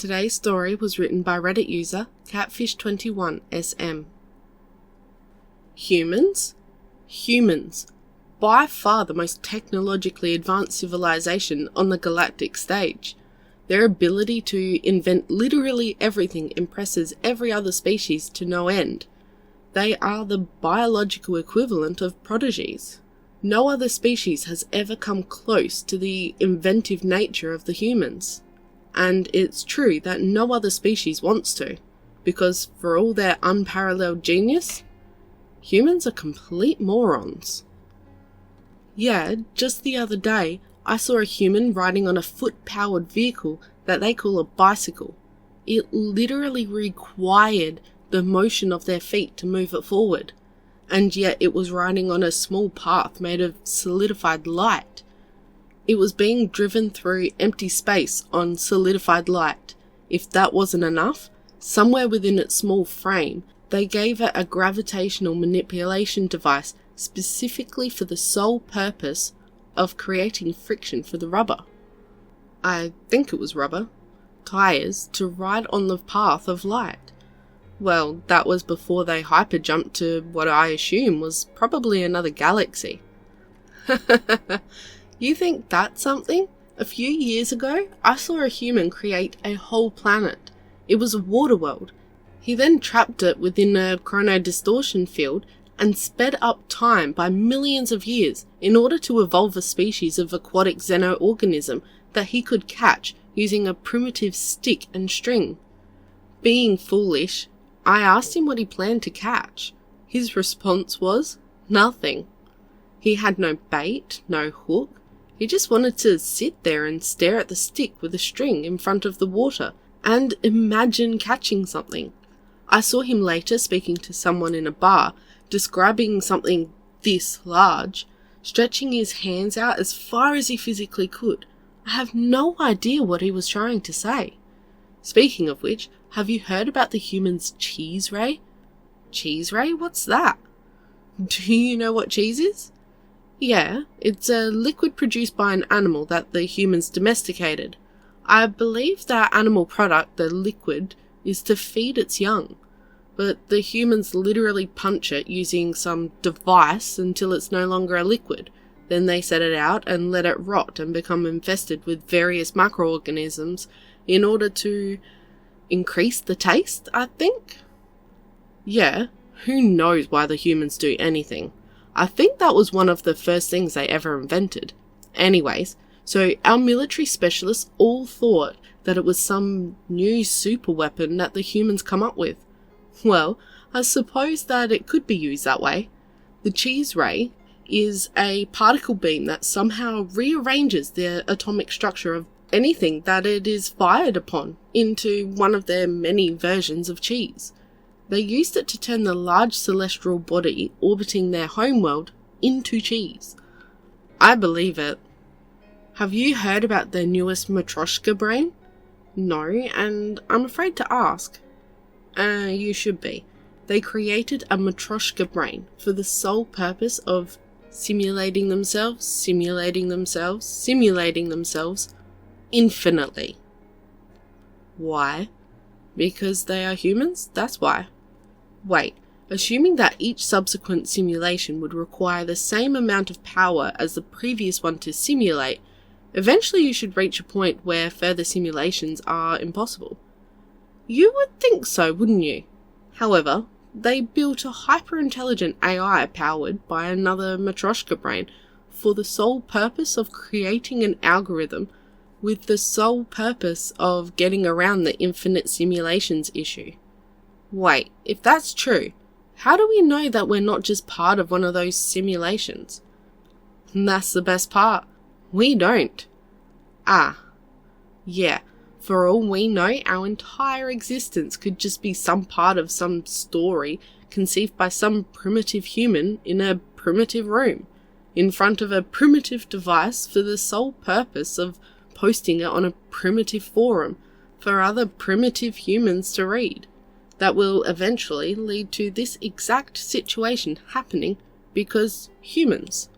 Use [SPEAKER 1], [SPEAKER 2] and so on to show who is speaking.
[SPEAKER 1] Today's story was written by Reddit user Catfish21SM. Humans? Humans. By far the most technologically advanced civilization on the galactic stage. Their ability to invent literally everything impresses every other species to no end. They are the biological equivalent of prodigies. No other species has ever come close to the inventive nature of the humans. And it's true that no other species wants to, because for all their unparalleled genius, humans are complete morons. Yeah, just the other day, I saw a human riding on a foot-powered vehicle that they call a bicycle. It literally required the motion of their feet to move it forward, and yet it was riding on a small path made of solidified light. It was being driven through empty space on solidified light. If that wasn't enough, somewhere within its small frame, they gave it a gravitational manipulation device specifically for the sole purpose of creating friction for the rubber. I think it was rubber. Tires to ride on the path of light. Well, that was before they hyperjumped to what I assume was probably another galaxy. You think that's something? A few years ago, I saw a human create a whole planet. It was a water world. He then trapped it within a chronodistortion field and sped up time by millions of years in order to evolve a species of aquatic xenoorganism that he could catch using a primitive stick and string. Being foolish, I asked him what he planned to catch. His response was, nothing. He had no bait, no hook. He just wanted to sit there and stare at the stick with a string in front of the water and imagine catching something. I saw him later speaking to someone in a bar, describing something this large, stretching his hands out as far as he physically could. I have no idea what he was trying to say. Speaking of which, have you heard about the human's cheese ray? Cheese ray? What's that? Do you know what cheese is? Yeah, it's a liquid produced by an animal that the humans domesticated. I believe that animal product, the liquid, is to feed its young. But the humans literally punch it using some device until it's no longer a liquid. Then they set it out and let it rot and become infested with various microorganisms in order to increase the taste, I think? Yeah, who knows why the humans do anything. I think that was one of the first things they ever invented. Anyways, so our military specialists all thought that it was some new super weapon that the humans come up with. Well, I suppose that it could be used that way. The cheese ray is a particle beam that somehow rearranges the atomic structure of anything that it is fired upon into one of their many versions of cheese. They used it to turn the large celestial body orbiting their homeworld into cheese. I believe it. Have you heard about their newest Matryoshka brain? No, and I'm afraid to ask. You should be. They created a Matryoshka brain for the sole purpose of simulating themselves infinitely. Why? Because they are humans? That's why. Wait, assuming that each subsequent simulation would require the same amount of power as the previous one to simulate, eventually you should reach a point where further simulations are impossible. You would think so, wouldn't you? However, they built a hyper-intelligent AI powered by another Matryoshka brain for the sole purpose of creating an algorithm with the sole purpose of getting around the infinite simulations issue. Wait, if that's true, how do we know that we're not just part of one of those simulations? And that's the best part. We don't. Yeah, for all we know, our entire existence could just be some part of some story conceived by some primitive human in a primitive room, in front of a primitive device for the sole purpose of posting it on a primitive forum for other primitive humans to read. That will eventually lead to this exact situation happening because humans.